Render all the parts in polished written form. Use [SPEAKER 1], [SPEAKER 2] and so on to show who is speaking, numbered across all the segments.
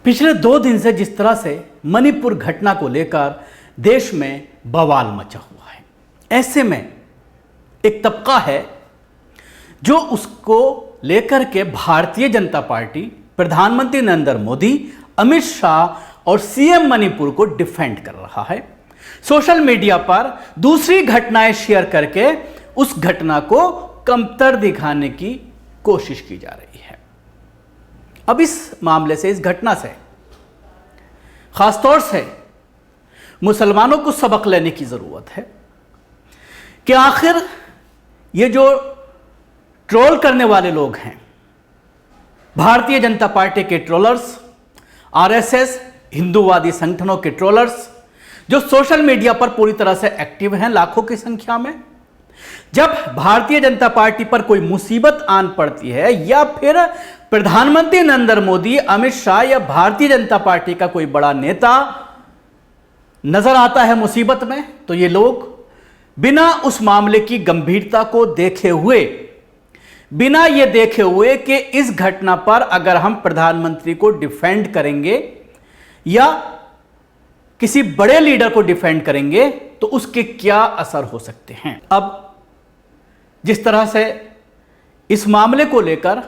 [SPEAKER 1] पिछले 2 दिन से जिस तरह से मणिपुर घटना को लेकर देश में बवाल मचा हुआ है, ऐसे में एक तबका है जो उसको लेकर के भारतीय जनता पार्टी, प्रधानमंत्री नरेंद्र मोदी, अमित शाह और सीएम मणिपुर को डिफेंड कर रहा है। सोशल मीडिया पर दूसरी घटनाएं शेयर करके उस घटना को कमतर दिखाने की कोशिश की जा रही है। अब इस मामले से, इस घटना से खासतौर से मुसलमानों को सबक लेने की जरूरत है कि आखिर ये जो ट्रोल करने वाले लोग हैं, भारतीय जनता पार्टी के ट्रोलर्स, आरएसएस, हिंदूवादी संगठनों के ट्रोलर्स जो सोशल मीडिया पर पूरी तरह से एक्टिव हैं लाखों की संख्या में, जब भारतीय जनता पार्टी पर कोई मुसीबत आन पड़ती है या फिर प्रधानमंत्री नरेंद्र मोदी, अमित शाह या भारतीय जनता पार्टी का कोई बड़ा नेता नजर आता है मुसीबत में, तो ये लोग बिना उस मामले की गंभीरता को देखे हुए, बिना ये देखे हुए कि इस घटना पर अगर हम प्रधानमंत्री को डिफेंड करेंगे या किसी बड़े लीडर को डिफेंड करेंगे तो उसके क्या असर हो सकते हैं। अब जिस तरह से इस मामले को लेकर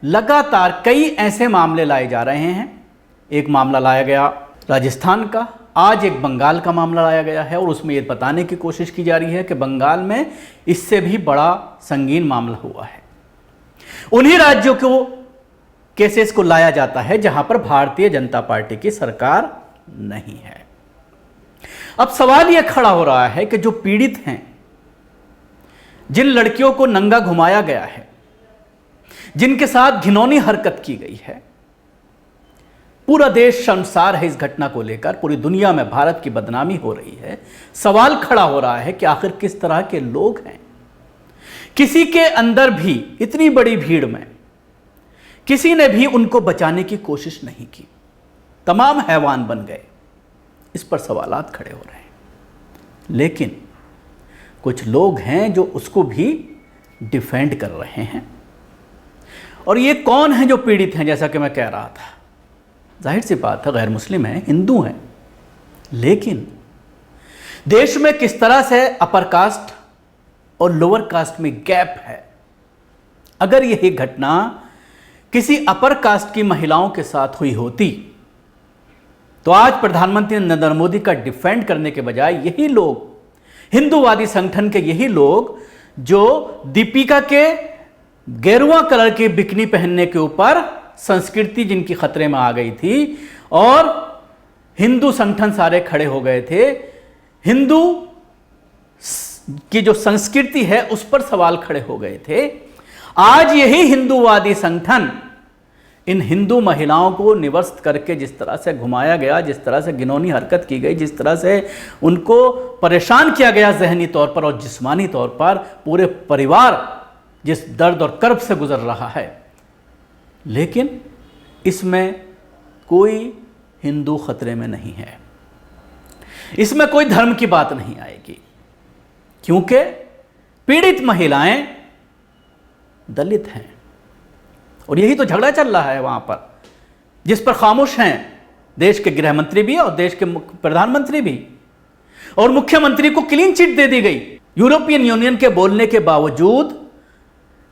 [SPEAKER 1] लगातार कई ऐसे मामले लाए जा रहे हैं, एक मामला लाया गया राजस्थान का, आज एक बंगाल का मामला लाया गया है और उसमें यह बताने की कोशिश की जा रही है कि बंगाल में इससे भी बड़ा संगीन मामला हुआ है। उन्हीं राज्यों को केसेस को लाया जाता है जहां पर भारतीय जनता पार्टी की सरकार नहीं है। अब सवाल यह खड़ा हो रहा है कि जो पीड़ित हैं, जिन लड़कियों को नंगा घुमाया गया है, जिनके साथ घिनौनी हरकत की गई है, पूरा देश शर्मसार है इस घटना को लेकर, पूरी दुनिया में भारत की बदनामी हो रही है। सवाल खड़ा हो रहा है कि आखिर किस तरह के लोग हैं। किसी के अंदर भी, इतनी बड़ी भीड़ में किसी ने भी उनको बचाने की कोशिश नहीं की, तमाम हैवान बन गए। इस पर सवालात खड़े हो रहे हैं, लेकिन कुछ लोग हैं जो उसको भी डिफेंड कर रहे हैं। और ये कौन है जो पीड़ित हैं? जैसा कि मैं कह रहा था, जाहिर सी बात है, गैर मुस्लिम हैं, हिंदू हैं, लेकिन देश में किस तरह से अपर कास्ट और लोअर कास्ट में गैप है। अगर यही घटना किसी अपर कास्ट की महिलाओं के साथ हुई होती तो आज प्रधानमंत्री नरेंद्र मोदी का डिफेंड करने के बजाय यही लोग, हिंदूवादी संगठन के यही लोग जो दीपिका के गेरुआ कलर की बिकनी पहनने के ऊपर संस्कृति जिनकी खतरे में आ गई थी और हिंदू संगठन सारे खड़े हो गए थे, हिंदू की जो संस्कृति है उस पर सवाल खड़े हो गए थे, आज यही हिंदूवादी संगठन इन हिंदू महिलाओं को निवर्स्त करके जिस तरह से घुमाया गया, जिस तरह से घिनौनी हरकत की गई, जिस तरह से उनको परेशान किया गया जहनी तौर पर और जिस्मानी तौर पर, पूरे परिवार जिस दर्द और कर्ब से गुजर रहा है, लेकिन इसमें कोई हिंदू खतरे में नहीं है, इसमें कोई धर्म की बात नहीं आएगी, क्योंकि पीड़ित महिलाएं दलित हैं। और यही तो झगड़ा चल रहा है वहां पर, जिस पर खामोश हैं देश के गृह मंत्री भी और देश के प्रधानमंत्री भी, और मुख्यमंत्री को क्लीन चिट दे दी गई यूरोपियन यूनियन के बोलने के बावजूद,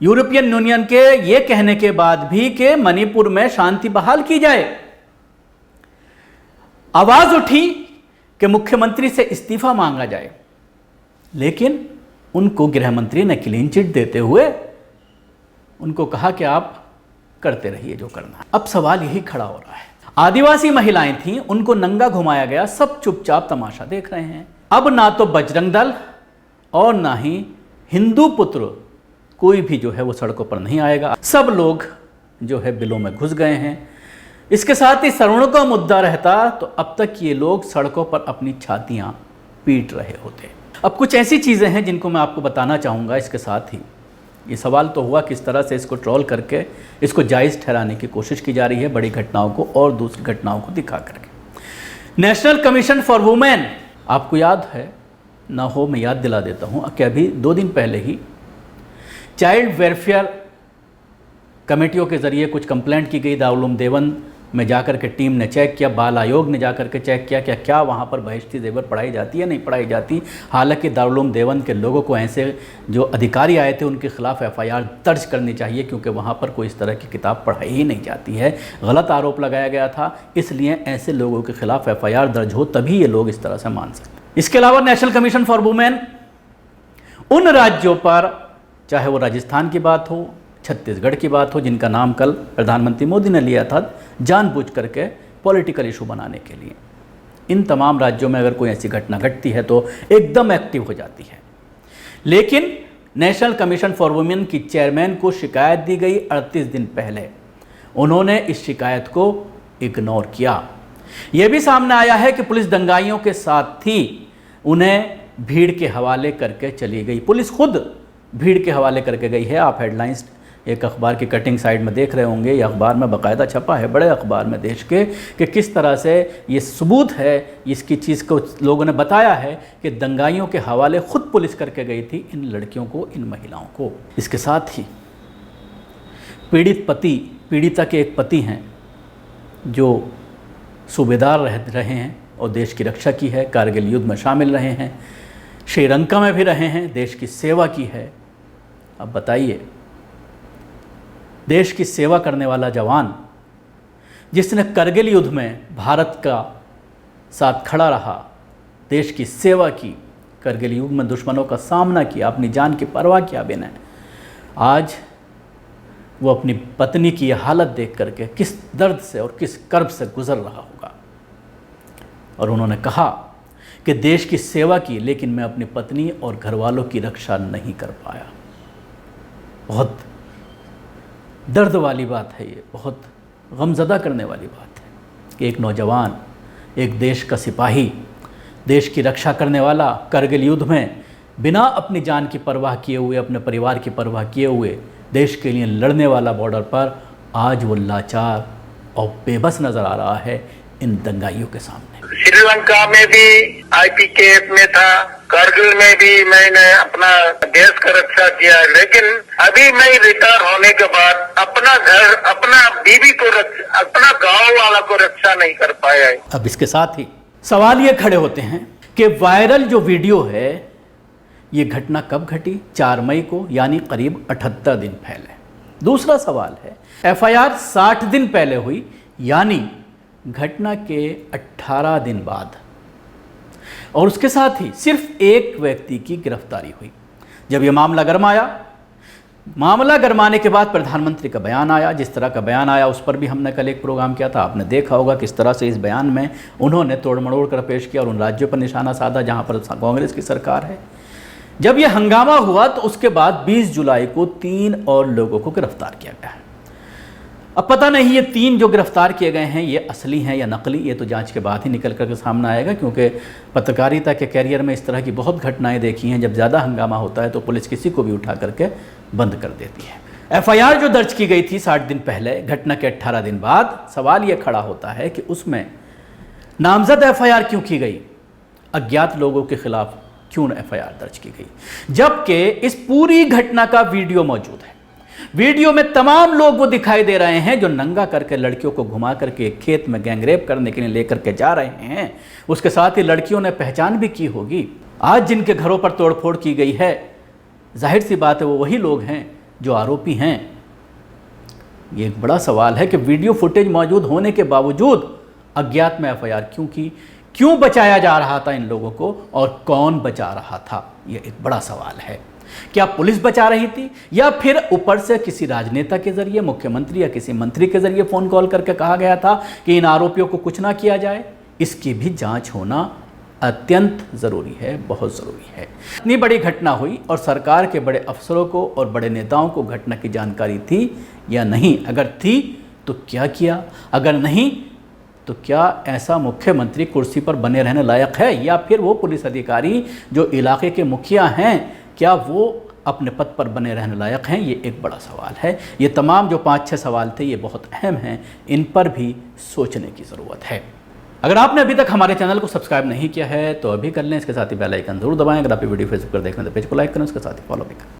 [SPEAKER 1] यूरोपियन यूनियन के ये कहने के बाद भी कि मणिपुर में शांति बहाल की जाए। आवाज उठी कि मुख्यमंत्री से इस्तीफा मांगा जाए, लेकिन उनको गृह मंत्री ने क्लीन चिट देते हुए उनको कहा कि आप करते रहिए जो करना है। अब सवाल यही खड़ा हो रहा है, आदिवासी महिलाएं थीं, उनको नंगा घुमाया गया, सब चुपचाप तमाशा देख रहे हैं। अब ना तो बजरंग दल और ना ही हिंदू पुत्र कोई भी जो है वो सड़कों पर नहीं आएगा, सब लोग जो है बिलों में घुस गए हैं। इसके साथ ही सवर्णों का मुद्दा रहता तो अब तक ये लोग सड़कों पर अपनी छातियां पीट रहे होते। अब कुछ ऐसी चीज़ें हैं जिनको मैं आपको बताना चाहूँगा। इसके साथ ही ये सवाल तो हुआ किस तरह से इसको ट्रोल करके इसको जायज़ ठहराने की कोशिश की जा रही है, बड़ी घटनाओं को और दूसरी घटनाओं को दिखा करके। नेशनल कमीशन फॉर वुमेन, आपको याद है ना हो, मैं याद दिला देता हूँ कि अभी 2 दिन पहले ही चाइल्ड वेलफेयर कमेटियों के ज़रिए कुछ कंप्लेंट की गई दारुल उलूम देवबंद में जाकर के टीम ने चेक किया, बाल आयोग ने जाकर के चेक किया कि क्या वहाँ पर बहिश्ती ज़ेवर पढ़ाई जाती है, नहीं पढ़ाई जाती। हालांकि दारुल उलूम देवबंद के लोगों को ऐसे जो अधिकारी आए थे उनके खिलाफ़ FIR दर्ज करनी चाहिए, क्योंकि वहाँ पर कोई इस तरह की किताब पढ़ाई ही नहीं जाती है। गलत आरोप लगाया गया था, इसलिए ऐसे लोगों के खिलाफ़ FIR दर्ज हो तभी ये लोग इस तरह से मान सकते। इसके अलावा नेशनल कमीशन फॉर वुमेन उन राज्यों पर, चाहे वो राजस्थान की बात हो, छत्तीसगढ़ की बात हो, जिनका नाम कल प्रधानमंत्री मोदी ने लिया था जानबूझ करके पॉलिटिकल इशू बनाने के लिए, इन तमाम राज्यों में अगर कोई ऐसी घटना घटती है तो एकदम एक्टिव हो जाती है। लेकिन नेशनल कमीशन फॉर वुमेन की चेयरमैन को शिकायत दी गई 38 दिन पहले, उन्होंने इस शिकायत को इग्नोर किया। यह भी सामने आया है कि पुलिस दंगाइयों के साथ थी, उन्हें भीड़ के हवाले करके चली गई। पुलिस खुद भीड़ के हवाले करके गई है। आप हेडलाइंस एक अखबार की कटिंग साइड में देख रहे होंगे, ये अखबार में बाकायदा छपा है, बड़े अखबार में देश के, कि किस तरह से ये सबूत है, इसकी चीज़ को लोगों ने बताया है कि दंगाइयों के हवाले खुद पुलिस करके गई थी इन लड़कियों को, इन महिलाओं को। इसके साथ ही पीड़िता के एक पति हैं जो सूबेदार रहे हैं और देश की रक्षा की है, कारगिल युद्ध में शामिल रहे हैं, श्रीलंका में भी रहे हैं, देश की सेवा की है। अब बताइए, देश की सेवा करने वाला जवान जिसने कारगिल युद्ध में भारत का साथ खड़ा रहा, देश की सेवा की, कारगिल युद्ध में दुश्मनों का सामना किया, अपनी जान की परवाह किया बिना, आज वो अपनी पत्नी की यह हालत देख करके किस दर्द से और किस कर्ब से गुजर रहा होगा। और उन्होंने कहा कि देश की सेवा की, लेकिन मैं अपनी पत्नी और घर वालों की रक्षा नहीं कर पाया। बहुत दर्द वाली बात है ये, बहुत गमज़दा करने वाली बात है कि एक नौजवान, एक देश का सिपाही, देश की रक्षा करने वाला, कारगिल युद्ध में बिना अपनी जान की परवाह किए हुए, अपने परिवार की परवाह किए हुए देश के लिए लड़ने वाला बॉर्डर पर, आज वो लाचार और बेबस नज़र आ रहा है इन दंगाइयों के सामने।
[SPEAKER 2] श्रीलंका में भी IPKF में था, कारगिल में भी मैंने अपना देश का रक्षा किया, लेकिन अभी मैं रिटायर होने के बाद अपना घर, अपना बीवी को, अपना गांव वाला को रक्षा नहीं कर पाया है।
[SPEAKER 1] अब इसके साथ ही सवाल ये खड़े होते हैं कि वायरल जो वीडियो है, ये घटना कब घटी? 4 मई को, यानी करीब 78 दिन पहले। दूसरा सवाल है, FIR 60 दिन पहले हुई, यानी घटना के 18 दिन बाद, और उसके साथ ही सिर्फ एक व्यक्ति की गिरफ्तारी हुई। जब यह मामला गरमाया, मामला गरमाने के बाद प्रधानमंत्री का बयान आया, जिस तरह का बयान आया उस पर भी हमने कल एक प्रोग्राम किया था, आपने देखा होगा किस तरह से इस बयान में उन्होंने तोड़ मड़ोड़ कर पेश किया और उन राज्यों पर निशाना साधा जहां पर कांग्रेस की सरकार है। जब यह हंगामा हुआ तो उसके बाद 20 जुलाई को 3 और लोगों को गिरफ्तार किया गया है। अब पता नहीं ये 3 जो गिरफ्तार किए गए हैं ये असली हैं या नकली, ये तो जांच के बाद ही निकल कर के सामने आएगा, क्योंकि पत्रकारिता के कैरियर में इस तरह की बहुत घटनाएं देखी हैं। जब ज़्यादा हंगामा होता है तो पुलिस किसी को भी उठा करके बंद कर देती है। FIR जो दर्ज की गई थी 60 दिन पहले, घटना के 18 दिन बाद, सवाल ये खड़ा होता है कि उसमें नामजद FIR क्यों की गई, अज्ञात लोगों के खिलाफ क्यों FIR दर्ज की गई, जबकि इस पूरी घटना का वीडियो मौजूद है। वीडियो में तमाम लोग वो दिखाई दे रहे हैं जो नंगा करके लड़कियों को घुमा करके खेत में गैंगरेप करने के लिए लेकर के जा रहे हैं। उसके साथ ही लड़कियों ने पहचान भी की होगी। आज जिनके घरों पर तोड़फोड़ की गई है, जाहिर सी बात है वो वही लोग हैं जो आरोपी हैं। ये एक बड़ा सवाल है कि वीडियो फुटेज मौजूद होने के बावजूद अज्ञात में FIR क्यों की, क्यों बचाया जा रहा था इन लोगों को, और कौन बचा रहा था, ये एक बड़ा सवाल है। क्या पुलिस बचा रही थी, या फिर ऊपर से किसी राजनेता के जरिए, मुख्यमंत्री या किसी मंत्री के जरिए फोन कॉल करके कहा गया था कि इन आरोपियों को कुछ ना किया जाए? इसकी भी जांच होना अत्यंत ज़रूरी है, बहुत ज़रूरी है। इतनी बड़ी घटना हुई और सरकार के बड़े अफसरों को और बड़े नेताओं को घटना की जानकारी थी या नहीं? अगर थी तो क्या किया? अगर नहीं तो क्या ऐसा मुख्यमंत्री कुर्सी पर बने रहने लायक है, या फिर वो पुलिस अधिकारी जो इलाके के मुखिया हैं, क्या वो अपने पद पर बने रहने लायक हैं? ये एक बड़ा सवाल है। ये तमाम जो 5-6 सवाल थे ये बहुत अहम हैं, इन पर भी सोचने की ज़रूरत है। अगर आपने अभी तक हमारे चैनल को सब्सक्राइब नहीं किया है तो अभी कर लें, इसके साथ ही बेल आइकन जरूर दबाएं। अगर आप ये वीडियो फेसबुक पर देख रहे हैं तो पेज को लाइक करें, उसके साथ ही फॉलो भी करें।